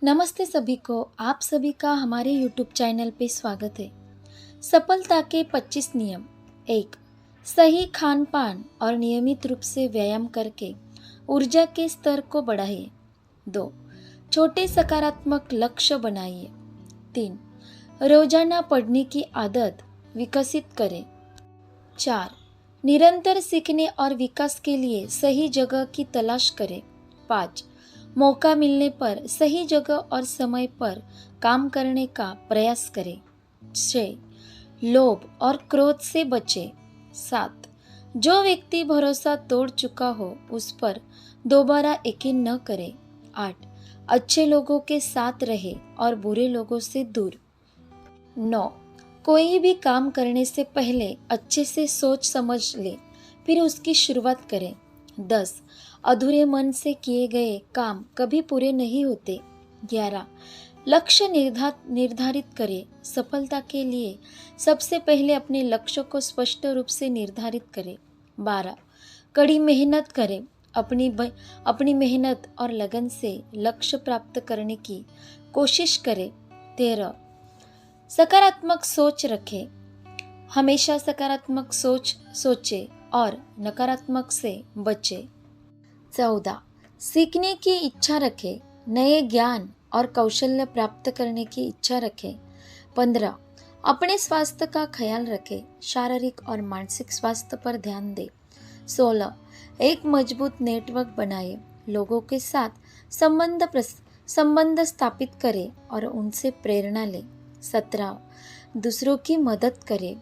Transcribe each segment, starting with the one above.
नमस्ते सभी को, आप सभी का हमारे यूट्यूब चैनल पे स्वागत है। सफलता के 25 नियम। 1. सही खान पान और नियमित रूप से व्यायाम करके ऊर्जा के स्तर को बढ़ाइए। 2. छोटे सकारात्मक लक्ष्य बनाइए। 3. रोजाना पढ़ने की आदत विकसित करें। 4. निरंतर सीखने और विकास के लिए सही जगह की तलाश करें। 5. मौका मिलने पर सही जगह और समय पर काम करने का प्रयास करें। 6. लोभ और क्रोध से बचें। 7. जो व्यक्ति भरोसा तोड़ चुका हो उस पर दोबारा यकीन न करे। 8. अच्छे लोगों के साथ रहे और बुरे लोगों से दूर। 9. कोई भी काम करने से पहले अच्छे से सोच समझ ले, फिर उसकी शुरुआत करें। 10. अधूरे मन से किए गए काम कभी पूरे नहीं होते। 11. लक्ष्य निर्धारित करें। सफलता के लिए सबसे पहले अपने लक्ष्य को स्पष्ट रूप से निर्धारित करें। 12. कड़ी मेहनत करें। अपनी मेहनत और लगन से लक्ष्य प्राप्त करने की कोशिश करें। 13. सकारात्मक सोच रखें। हमेशा सकारात्मक सोच सोचें और नकारात्मक से बचें। 14. सीखने की इच्छा रखें। नए ज्ञान और कौशल्य प्राप्त करने की इच्छा रखें। 15. अपने स्वास्थ्य का ख्याल रखें। शारीरिक और मानसिक स्वास्थ्य पर ध्यान दें। 16. एक मजबूत नेटवर्क बनाएं। लोगों के साथ संबंध स्थापित करें और उनसे प्रेरणा लें। 17. दूसरों की मदद करें।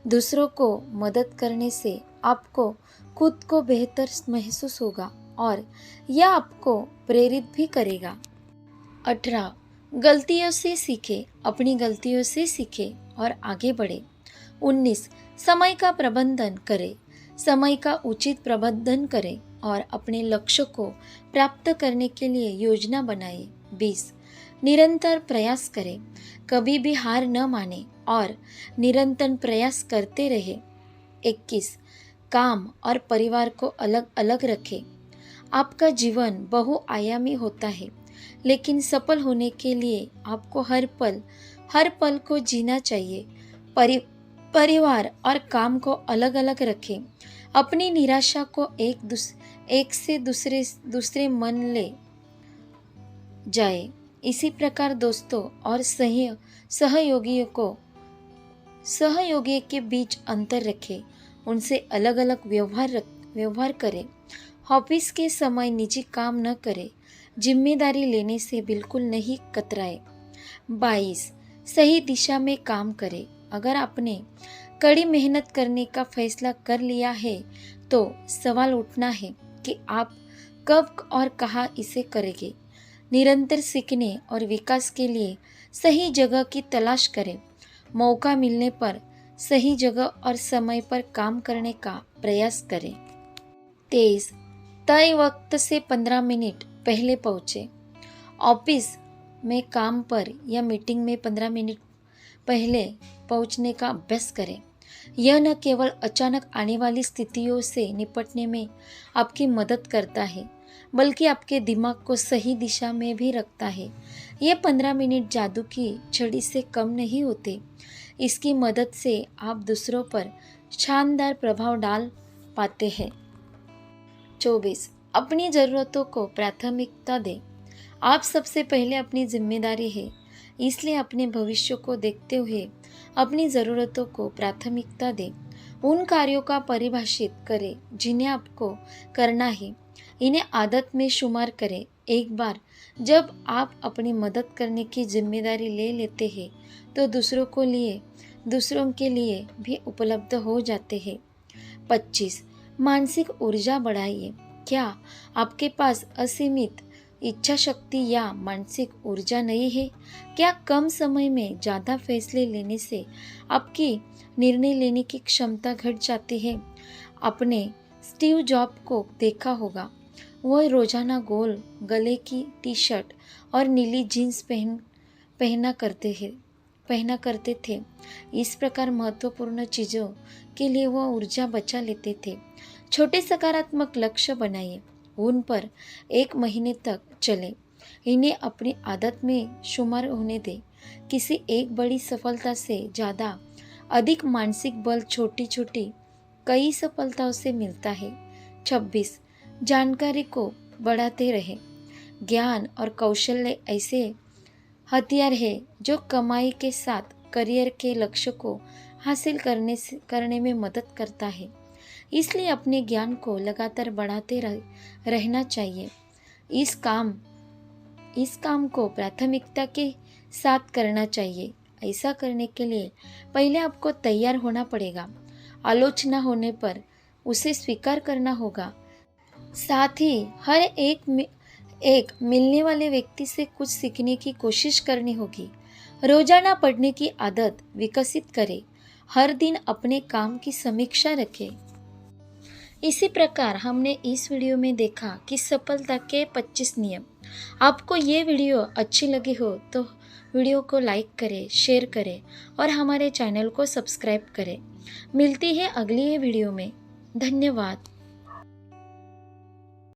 दूसरों को मदद करने से आपको खुद को बेहतर महसूस होगा और यह आपको प्रेरित भी करेगा। 18. गलतियों से सीखें। अपनी गलतियों से सीखें और आगे बढ़ें। 19. समय का प्रबंधन करें। समय का उचित प्रबंधन करें और अपने लक्ष्य को प्राप्त करने के लिए योजना बनाएं। 20. निरंतर प्रयास करें। कभी भी हार न माने और निरंतर प्रयास करते रहे। 21. काम और परिवार को अलग अलग रखें। आपका जीवन बहुआयामी होता है, लेकिन सफल होने के लिए आपको हर पल को जीना चाहिए। परिवार और काम को अलग अलग रखें। अपनी निराशा को एक से दूसरे मन ले जाए। इसी प्रकार दोस्तों और सहयोगी के बीच अंतर रखें। उनसे अलग अलग व्यवहार करें। ऑफिस के समय निजी काम न करें। जिम्मेदारी लेने से बिल्कुल नहीं कतराए। 22. सही दिशा में काम करें। अगर आपने कड़ी मेहनत करने का फैसला कर लिया है तो सवाल उठना है कि आप कब और कहाँ इसे करेंगे। निरंतर सीखने और विकास के लिए सही जगह की तलाश करें। मौका मिलने पर सही जगह और समय पर काम करने का प्रयास करें। 23. तय वक्त से 15 मिनट पहले पहुँचे। ऑफिस में काम पर या मीटिंग में 15 मिनट पहले पहुँचने का अभ्यास करें। यह न केवल अचानक आने वाली स्थितियों से निपटने में आपकी मदद करता है, बल्कि आपके दिमाग को सही दिशा में भी रखता है। ये 15 मिनट जादू की छड़ी से कम नहीं होते। इसकी मदद से आप दूसरों पर शानदार प्रभाव डाल पाते हैं। 24. अपनी ज़रूरतों को प्राथमिकता दें। आप सबसे पहले अपनी जिम्मेदारी है, इसलिए अपने भविष्य को देखते हुए अपनी ज़रूरतों को प्राथमिकता दें। उन कार्यों का परिभाषित करें जिन्हें आपको करना है। इन्हें आदत में शुमार करें। एक बार जब आप अपनी मदद करने की जिम्मेदारी ले लेते हैं तो दूसरों के लिए भी उपलब्ध हो जाते हैं। 25. मानसिक ऊर्जा बढ़ाइए। क्या आपके पास असीमित इच्छा शक्ति या मानसिक ऊर्जा नहीं है? क्या कम समय में ज़्यादा फैसले लेने से आपकी निर्णय लेने की क्षमता घट जाती है? आपने स्टीव जॉब को देखा होगा। वह रोजाना गोल गले की टी शर्ट और नीली जीन्स पहना करते थे। इस प्रकार महत्वपूर्ण चीज़ों के लिए वह ऊर्जा बचा लेते थे। छोटे सकारात्मक लक्ष्य बनाइए। उन पर 1 महीने तक चले। इन्हें अपनी आदत में शुमार होने दें। किसी एक बड़ी सफलता से ज़्यादा अधिक मानसिक बल छोटी छोटी कई सफलताओं से मिलता है। 26 जानकारी को बढ़ाते रहे। ज्ञान और कौशल्य ऐसे हथियार है जो कमाई के साथ करियर के लक्ष्य को हासिल करने में मदद करता है। इसलिए अपने ज्ञान को लगातार बढ़ाते रहना चाहिए। इस काम को प्राथमिकता के साथ करना चाहिए। ऐसा करने के लिए पहले आपको तैयार होना पड़ेगा। आलोचना होने पर उसे स्वीकार करना होगा। साथ ही हर एक मिलने वाले व्यक्ति से कुछ सीखने की कोशिश करनी होगी। रोजाना पढ़ने की आदत विकसित करें। हर दिन अपने काम की समीक्षा रखें। इसी प्रकार हमने इस वीडियो में देखा कि सफलता के 25 नियम। आपको ये वीडियो अच्छी लगी हो तो वीडियो को लाइक करें, शेयर करें और हमारे चैनल को सब्सक्राइब करें। मिलती है अगली वीडियो में। धन्यवाद।